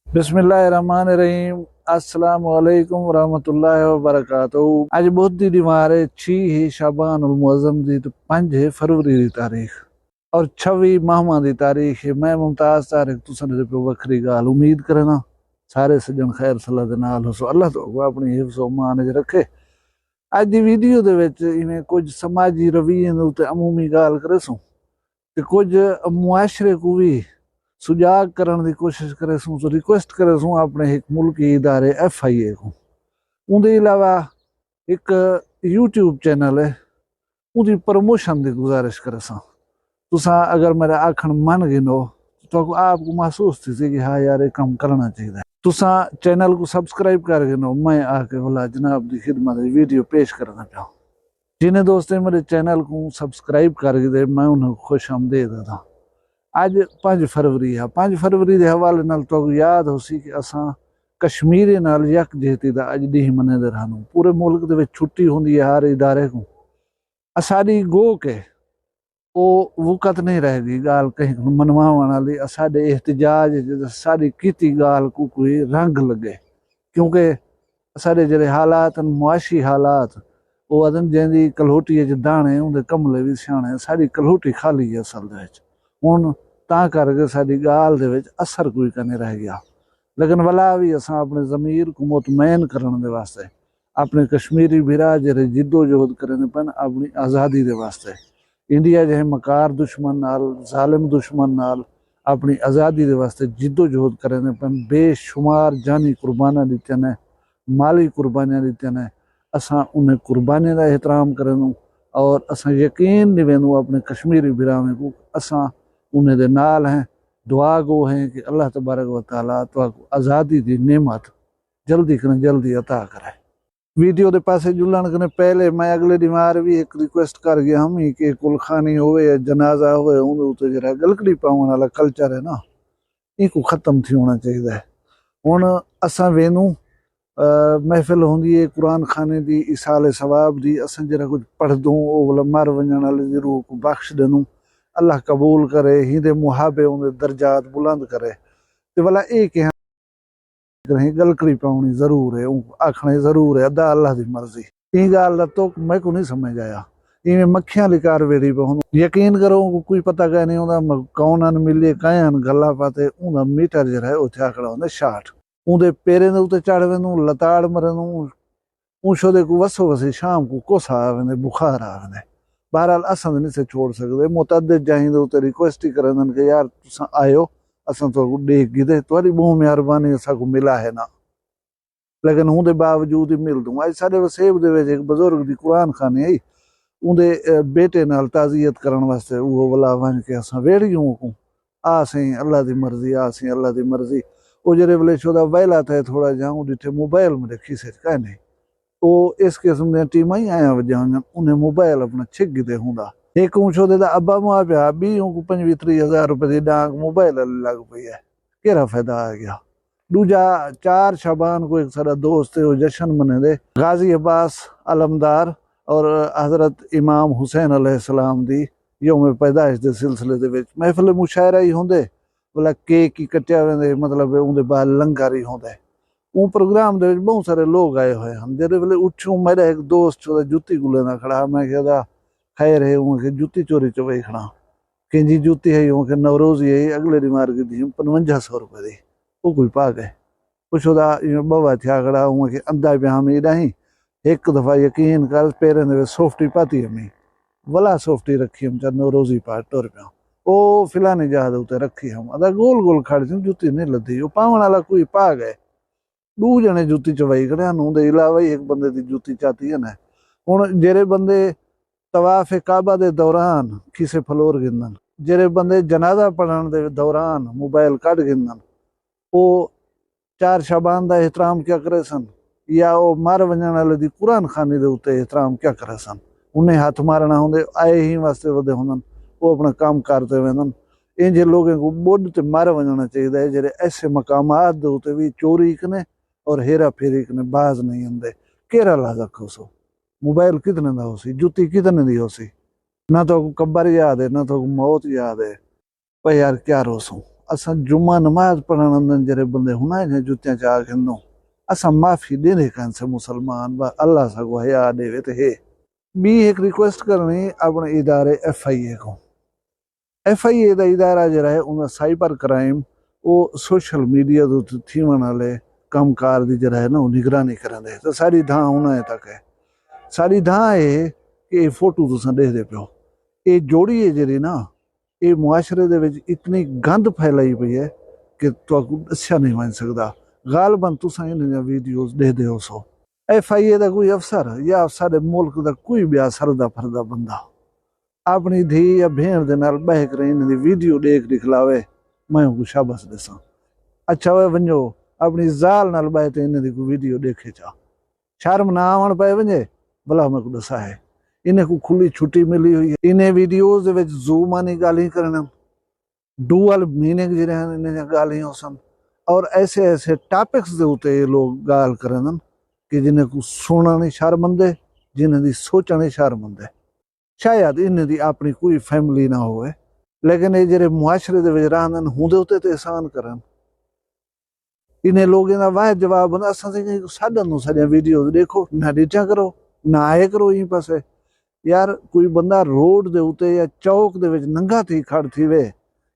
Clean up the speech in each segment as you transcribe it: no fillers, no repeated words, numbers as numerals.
बिस्मिल्लाहिर्रहमानिर्रहीम। अस्सलाम वालेकुम रहमतुल्लाहि व बरकातहू। आज बहुत दी दीवार है 6 ही शाबान उल मुअज़्ज़म दी तो 5 है फरवरी दी तारीख और 26 माह दी तारीख है। मैं मुमताज तारिक तुसन दे पे वखरी गाल उम्मीद करना सारे सज्जन खैर सलाह दे नाल हो। अल्लाह तो अपनी हिफ्ज़ व मान च रखे। आज दी वीडियो दे विच इवें कुछ समाजी रवैये दे उत्ते अमूमी गाल करेसूं ते कुछ मुआशरे को भी सुजाग करण की कोशिश करे सूं। तो रिक्वेस्ट करे सूं अपने एक मुल्की इदारे FIA को। उनके अलावा एक यूट्यूब चैनल है उनकी प्रमोशन की गुजारिश करे सां। तुसा अगर मेरा आखण मन गिनो तो आपको महसूस थी कि हाँ यार ये काम करना चाहिए। तुसा चैनल को सब्सक्राइब कर गिनो मैं आके बोला जनाब की खिदमत वीडियो पेश करना चाहूँ। जिन्हें दोस्तों मेरे चैनल को सब्सक्राइब कर दे मैं उन्हें खुश आमदेद दा। आज 5 फरवरी है। 5 फरवरी के हवाले नाल तो याद हो सी कि असा कश्मीर नाल यकजहती दा अज डी मनेदे रहनू। पूरे मुल्क दे विच छुट्टी होंदी है हर इदारे को। असाडी गो के वो वक़्त नहीं रहेगी गाल कहीं मनवावन वाली। असाडे एहतजाज साडी कीती गाल को कोई रंग लगे क्योंकि साडे जेड़े हालात मुआशी हालात वो अदन जैंदी कलहोटी च दाने उनके कमले भी सियाने। साडी कलहोटी खाली है असल दे विच हुण तां करके साडी गाल दे विच असर कोई कने रह गया। लेकिन भला भी असां अपने ज़मीर को मुतमैन करने दे वास्ते अपने कश्मीरी बिरा जेरे जिद्दोजहद करने पन अपनी आज़ादी दे वास्ते इंडिया जहे मकार दुश्मन नाल जालिम दुश्मन नाल अपनी आज़ादी दे वास्ते जिद्दोजहद करने पन बेशुमार जानी कुर्बानियां दित्तियां ने माली कुर्बानियां दित्तियां ने। असां उन्हें कुर्बानियां दा एहतराम करनू और असां यकीन नहीं वेंदू अपने कश्मीरी बिरावे को असां उन्हें दे नाल हैं। दुआ गो हैं कि अल्लाह तबारक व तआला तो आज़ादी की नेमत जल्दी कने जल्दी अता करे। वीडियो के पासे जुड़न कने पहले मैं अगले दीवार भी एक रिक्वेस्ट कर गया हम ही कि कुलखानी होवे या जनाजा होवे उन उत्ते जरा गलकड़ी पावन वाला कल्चर है ना इको खत्म थी होना चाहिए है। हुण असां वेनू महफिल होंदी है कुरान खाने की इसाले सवाब की असां जरा कुछ पढ़ दूँ वो बोला मर वजन वाले की रूह को बख्श देनू अल्लाह कबूल करे हिंदे मुहाबे उनके दर्जात बुलंद करे। तो भला एक गलकड़ी पाउनी जरूर है आखने जरूर है अदा अल्लाह की मर्जी। ई गाल दा तो मैं को नहीं समझ आया इवें मक्खियां लिकार वेरी पे हुन यकीन करो कोई पता कह नहीं होंदा कौन अन मिले कायन गल्ला पाते उनका मीटर जरा है उत्थे आकड़ा होंदा 60 उनके पेरें दे उत्ते चढ़ वेंदू लताड़ मरनू ऊंशो दे को वसो वसी शाम को कोसा आ वेंदे बुखार आ वेंदे। बहरहाल असां नहीं से छोड़ सकते मुतअद्दिद जाहिंदे उत्ते रिक्वेस्ट ही करन कि यार तुसां आयो असां तो देख गिदे तुहाडी बहुत मेहरबानी असां को मिला है ना लेकिन उनके बावजूद ही मिल दूँ। अज साडे वसेब दे विच एक बुजुर्ग दी कुरान खानी आई उनके बेटे नाल ताज़ियत करन वास्ते वो वाला वन के असां वेड़ियों को आ सही अल्लाह की मर्जी आ सही अल्लाह की मर्जी। वो जेरे वेले छोदा वहला थे थोड़ा जाऊँ डिठे मोबाइल में देखी से कह नहीं वो इस किस्म दी टीमां ही आया वजह उन्हें मोबाइल अपना छिक गिते होंदा एक ऊंचो दे अब्बा मुआ पिया बी 25-30 हज़ार रुपए की डांग मोबाइल लग पई है केरा फायदा आ गया। दूजा 4 शाबान को एक सारा दोस्त है वो जश्न मने दे गाजी अब्बास अलमदार और हजरत इमाम हुसैन अलैहिस्सलाम दी यौम पैदाइश के सिलसिले दे विच महफिल मुशायरा ही होंदे भला केक ही कट्टिया वेंदे मतलब उनके बाद लंगर ही होंदे। वो प्रोग्राम दे बहुत सारे लोग आए हुए हैं जेरे वेले उठूं मेरा एक दोस्त छोदा जुत्ती को लेना खड़ा मैं कहदा खैर है उनके जुत्ती चोरी चुवई खड़ा कंहिंजी जुत्ती है उनके नवरोज़ी है अगले दी मार दी 5500 रुपए दी वो कोई पा गए पुछोदा बवा थिया खड़ा उनके अंदा पे हम इडाही एक दफ़ा यकीन कर पेरें दे सोफ्टी पाती हमें वला सोफ्टी रखी हम चाहे नवरोज़ी पा टुर पिया ओ फिलानी जहाज उत्ते रखी हम अदा गोल गोल खड़ सी जुत्ती नहीं लदी वो पावन वाला कोई पा गए 2 जने जुत्ती चुवई खड़े उनके इलावा ही एक बंदे की जुत्ती चाती है ना। हुण जेरे बंदे तवाफ काबा दे दौरान खिसे फलोर गिनन जेरे बंदे जनाजा पढ़न दे दौरान मोबाइल कट गिनन वो 4 शाबान का एहतराम क्या करे सन या वो मर वजन वाले दी कुरान खानी दे उत्ते एहतराम क्या करे सन। उन्हें हाथ मारना होंदे आए ही वास्ते वदे होंदन वो अपना काम करते वेंदन। इंजे लोगों को बुढ़ ते मर वजना चाहिए है जेरे ऐसे मकामात दे उत्ते भी चोरी कने और हेरा फेरी कने बाज नहीं आंदे केरा ला रखो सो मोबाइल कितने का हो सी जुत्ती कितने की हो सी ना तो कब्बर याद है ना तो मौत याद है भाई यार क्या रोसूं असां जुम्मा नमाज पढ़ण अंदर जरे बंदे हुना ने जुत्तियां चा खिंदो असां माफ़ी देने कान से मुसलमान बा अल्लाह सगो हया देवे ते हे बी एक रिक्वेस्ट करनी अपने इदारे FIA को FIA ਦਾ ਇਦਾਰਾ ਜਿਹੜਾ ਹੈ ਉਹਦਾ ਸਾਈਬਰ ਕ੍ਰਾਈਮ ਉਹ ਸੋਸ਼ਲ ਮੀਡੀਆ ਦੇ ਉੱਤੇ ਥੀਵਣ ਵਾਲੇ ਕੰਮਕਾਰ ਦੀ ਜਿਹੜਾ ਹੈ ਨਾ ਉਹ ਨਿਗਰਾਨੀ ਕਰਦੇ ਤਾਂ ਸਾਡੀ ਥਾਂ ਉਹਨਾਂ ਤੱਕ ਹੈ ਸਾਡੀ ਥਾਂ ਇਹ ਕਿ ਇਹ ਫੋਟੋ ਤੁਸੀਂ ਦੇਖਦੇ ਪਿਓ ਇਹ ਜੋੜੀ ਹੈ ਜਿਹੜੀ ਨਾ ਇਹ ਮੁਆਸ਼ਰੇ ਦੇ ਵਿੱਚ ਇਤਨੀ ਗੰਦ ਫੈਲਾਈ ਪਈ ਹੈ ਕਿ ਤੁਹਾਨੂੰ ਦੱਸਿਆ ਨਹੀਂ ਬਣ ਸਕਦਾ ਗਾਲਬਨ ਤੁਸੀਂ ਇਹਨਾਂ ਦੀਆਂ ਵੀਡੀਓਜ਼ ਦੇਖਦੇ ਹੋ ਸੋ FIA ਦਾ ਕੋਈ ਅਫਸਰ ਜਾਂ ਸਾਡੇ ਮੁਲਕ ਦਾ ਕੋਈ ਵੀ ਸਰਦਾ ਫਰਦਾ ਬੰਦਾ अपनी धी या भेण दे नाल बह करे इन दी वीडियो देख दिखलावे मैं को शाबाश देसा अच्छा वे वञो अपनी ज़ाल नाल बह ते इन दी को वीडियो देखे चा शर्म ना आवन पे वञे भला मैं को दसा है इन्हें को खुली छुट्टी मिली हुई है इन्हें वीडियोज दे विच ज़ूमानी गाली करन डुअल मीनिंग जिहड़े हन इन्हें गालियां सन और ऐसे ऐसे टॉपिक्स दे उते लोग गाल करन कि जिन्हें को सुनने शर्मंदे जिन्हें दी सोचने शर्मंदे शायद इन्हें दी अपनी कोई फैमिली ना हो लेकिन ये जेरे मुआशरे दे विच रहंदन हुंदे उते ते एहसान करन इन्हें लोगों का वाह जवाब बंदा साडियां वीडियो देखो ना डिचा करो ना आए करो यहीं पासे यार कोई बंदा रोड दे उते या चौक दे विच नंगा थी खड़ थी वे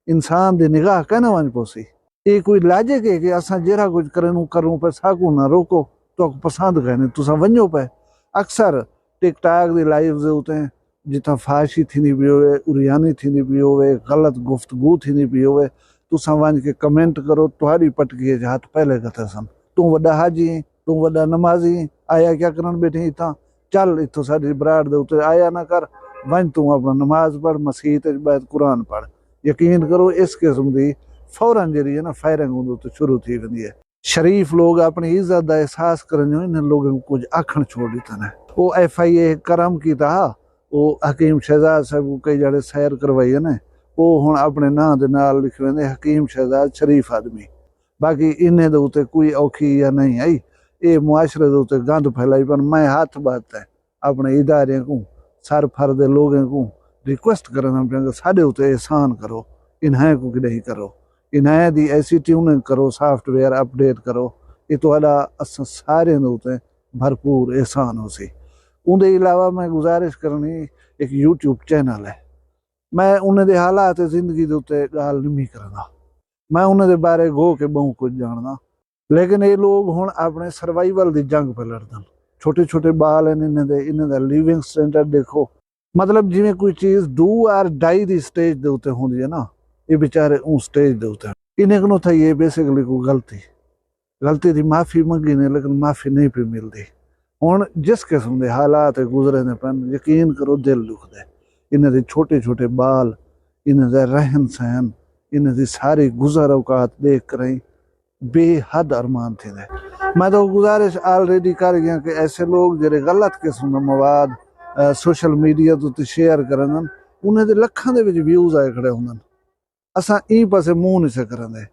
इंसान दी निगाह कहना वंज पोसी ये कोई लाजिक है कि असां जेरा कुछ करूं पे साकू ना रोको तो पसंद कहने तुसां वञो पे अक्सर टिकटॉक दी लाइव दे उते जिथा फाशी थींदी पई होवे उरियानी थींदी पई होवे गलत गुफ्तगू थींदी पई होवे तुसां वञ के कमेंट करो तुहारी पटकीअ जा हथ पहले कथे सन तू वॾा हाजी तू वॾा नमाजी आया क्या करन बैठे इथां चल इथों साडी बराड़ दे उते आया ना कर वञ तू अपना नमाज पढ़ मसीत बैत कुरान पढ़ यकीन करो इस किस्म दी फौरन जेह्ड़ी है ना फायरिंग उंदे उते शुरू थी वेंदी है शरीफ लोग अपनी इज्जत दा एहसास करन जो इन लोगों को कुछ आखण छोड़ दिता ने वो FIA करम कीता वो हकीम शहजाद साहब को कई जड़े सैर करवाई है ना वो हुण अपने नां दे नाल लिख वेंदे हकीम शहजाद शरीफ आदमी बाकी इन्हें दे उते कोई औखी या नहीं आई ये मुआशरे दे उते गंद फैलाई पर मैं हाथ बात है अपने इदारे को सर फर दे लोगों को रिक्वेस्ट करना पिया साडे उते एहसान करो इन्हें को किडही करो इन्हें दी ऐसी ट्यूनिंग करो सॉफ्टवेयर अपडेट करो ये तुहाडा असां सारे दे उते भरपूर एहसान हो सी उनके अलावा मैं गुजारिश करनी एक YouTube चैनल है मैं उन्हें हालात जिंदगी के उत्ते गाल नहीं करना मैं उन्हें बारे गो के बहुत कुछ जानना लेकिन ये लोग हुण अपने सर्वाइवल की जंग पे लड़दन छोटे छोटे बाल हैं इन्हें दा लिविंग स्टैंडर्ड देखो मतलब जिवें कोई चीज़ do or die the stage के उत्ते होंदी है ना ये बेचारे उस स्टेज के उत्ते इन्हें को था ये बेसिकली कोई गलती की माफ़ी मंगी ने लेकिन माफ़ी नहीं पे मिलती हुण जिस किस्म के हालात गुजरे ने पैन यकीन करो दिल दुखदे इन्हें दे छोटे छोटे बाल इन्हें दा रहन सहन इन्हें दी सारी गुजर औकात देख कर बेहद अरमान थे मैं तो गुजारिश ऑलरेडी कर गया कि ऐसे लोग जेरे गलत किस्म का मवाद सोशल मीडिया तो शेयर करन उन्हें दे लखां दे विच व्यूज आए खड़े होंदन असां ई पासे मुंह नहीं से करंदे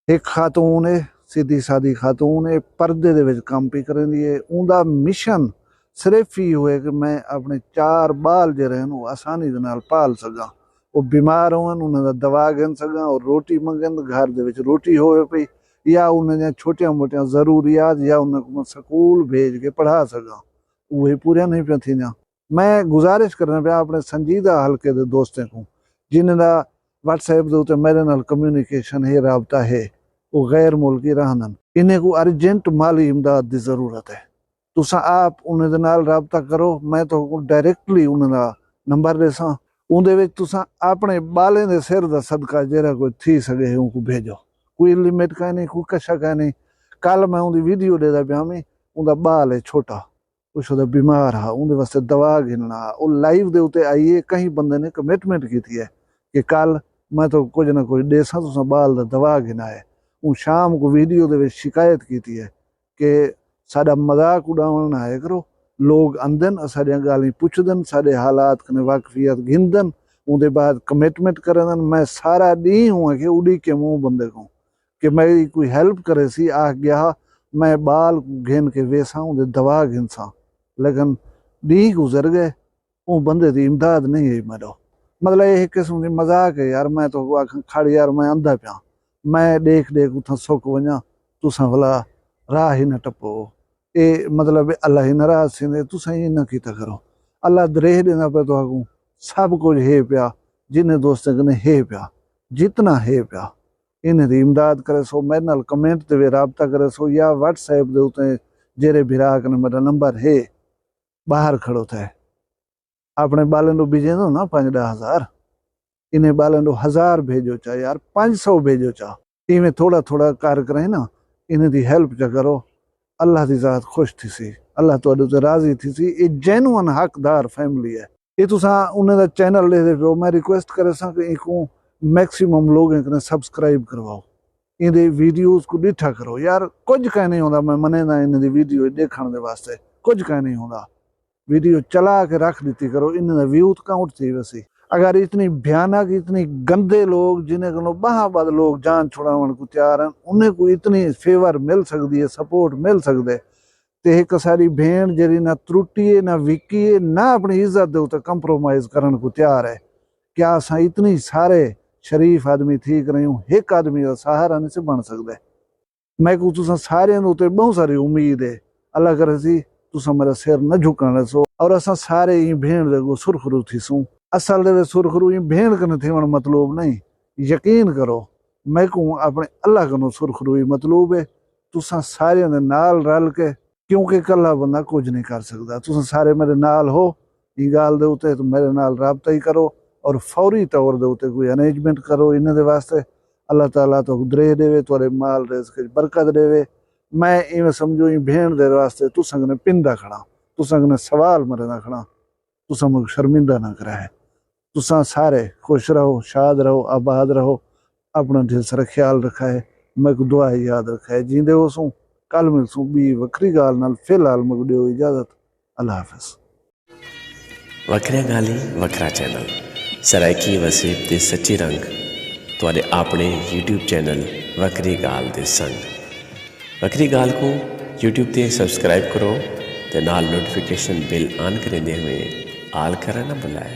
एक खातून है सीधी सादी खातून है पर्दे दे विच काम भी करदी है उनका मिशन सिर्फ ही होए कि मैं अपने 4 बाल जेरे हैं आसानी दे नाल पाल सकां वो बीमार होवन उन्हां दा दवा गिन सकां और रोटी मंगन घर दे विच रोटी होवे पई या उन्हें छोटिया मोटिया जरूरियात या उन्हें स्कूल भेज के पढ़ा सकां वो पूरा नहीं पे थी मैं गुजारिश करना पाया अपने संजीदा हल्के दे दोस्तों को जिन्हें दा WhatsApp दे उत्ते मेरे नाल कम्यूनिकेशन है राबता है वो गैर मुल्की रहन इन्हें को अर्जेंट माली इमदाद की जरूरत है तुसा आप उन्हें दे नाल राबता करो मैं तो डायरेक्टली उन्हें दा नंबर देसा उनदे विच तुसा अपने बालें दे सिर दा सदका जेरा कोई थी सके उनको भेजो कोई लिमिट का नहीं कोई कशा का नहीं कल मैं उनकी वीडियो देता पाया मैं उनका बाल है छोटा कुछ बीमार हा उनके वास्ते दवा गिनना वो लाइव दे उते आइए कहीं बंदे ने कमिटमेंट की थी है कि कल मैं तो कुछ ना कुछ देसा तुसा बाल दा दवा गिना है उन शाम को वीडियो दे शिकायत की थी है कि साडा मजाक उड़ावण ना आया करो लोग आंदन साडियां गाली पुछदन साडे हालात कने वाकफियत गिनदन उनके बाद कमिटमेंट करदन मैं सारा डी हूँ कि उड़ी के मुँह बंदे को कि मेरी कोई हेल्प करे सी आ गया मैं बाल गिन के वेसा उनके दवा गिनसा लेकिन डी गुजर गए वो बंदे की इमदाद नहीं है मेरे मतलब एक किस्म की मजाक है यार मैं तो खड़ यार मैं अंधा पिया मैं देख देख उथां सुक वञा, तुसां भला राह ही न टपो। ये मतलब अल्लाह ही नाराज थींदे, तुसां ईअं न कीता करो। अल्लाह दरेह ॾींदा पिया तव्हांखूं सब कुछ है पिया, जिन दोस्त कने है पिया, जितना है पिया इन दी इमदाद करे सो। मेरे नाल कमेंट ते वे राबता करे सो या व्हाट्सएप दे उते जेरे भिरा कने मेरा नंबर है, बाहर खड़ो थे अपने बालन ॾो भेजेंदो न 5-10 हज़ार, इन्हें बालन ॾो 1000 भेजो चा यार, 500 भेजो चा, इवें थोड़ा थोड़ा कार करें ना, इन्हें दी हेल्प चा करो। अल्लाह दी ज़ात खुश थी सी, अल्लाह तुहाडे ते राजी थी सी। ये जेन्युइन हकदार फैमिली है। ये तुसां उन्हें दा चैनल दे पियो, मैं रिक्वेस्ट करे सा कि इको मैक्सिमम लोगों कने सब्सक्राइब करवाओ, इहदे वीडियोस को डिठा करो यार। कुछ कह नहीं होंदा, मैं मनेदा इन्हें दी वीडियो देखण दे वास्ते कुछ कह नहीं होंदा। वीडियो चला के रख दी करो, इन्हें दा व्यू काउंट थी वैसी। अगर इतनी भयानक, इतनी गंदे लोग जिन्हें को बाहाबाद लोग जान छुड़ावन को तैयार हैं, उन्हें को इतनी फेवर मिल सकती है, सपोर्ट मिल सकते, तो एक सारी भेड़ जी ना त्रुटी है ना विकी है ना अपनी इज्जत के उत्ते कंप्रोमाइज करने को तैयार है। क्या असा इतनी सारे शरीफ आदमी थी रही एक आदमी का सहारा नहीं से बन सकते। मैं को तुसा सारे उत्ते बहुत सारी उम्मीद है, अल्लाह करे सी तुसा मेरा सिर न झुकण सो, और असा सारे ही भेड़ दे सुरखरू थीसूं। असल दे सुरखरू ही भेड़ कने थीवण मतलब नहीं, यकीन करो मैं को अपने अल्लाह कनो सुरखरू ही मतलब है। तुसा सारे दे नाल रल के, क्योंकि कला बंदा कुछ नहीं कर सकता, तुसा सारे मेरे नाल हो ई गाल दे उते, तो मेरे नाल राबता ही करो और फौरी तौर दे उते कोई अरेंजमेंट करो। इन्हें दे वास्ते अल्लाह ताला तो दरे देवे, तुहाडे माल रिज़्क़ च बरकत देवे। मैं इवें समझो ई भेड़ दे वास्ते तुसा कने पिंदा खड़ा, तुसा कने सवाल मरदा खड़ा, तुसा मुझे शर्मिंदा ना कराए। तुसा सारे खुश रहो, शाद रहो, आबाद रहो, अपना ढेर सारा ख्याल रखा है। मैं को दुआ याद रखा है। जींदे हो सू कल मिलसूं बी वखरी गाल नाल। फिलहाल मैं को दियो इजाजत, अल्लाह हाफिज। वखरिया गाली वखरा चैनल सराइकी वसीब दे सच्चे रंग तुहाडे अपने यूट्यूब चैनल वखरी गाल दे संग। वखरी गाल को यूट्यूब ते सब्सक्राइब करो ते नाल नोटिफिकेशन बिल ऑन करेंदे हुए आल करना ना भुलाए।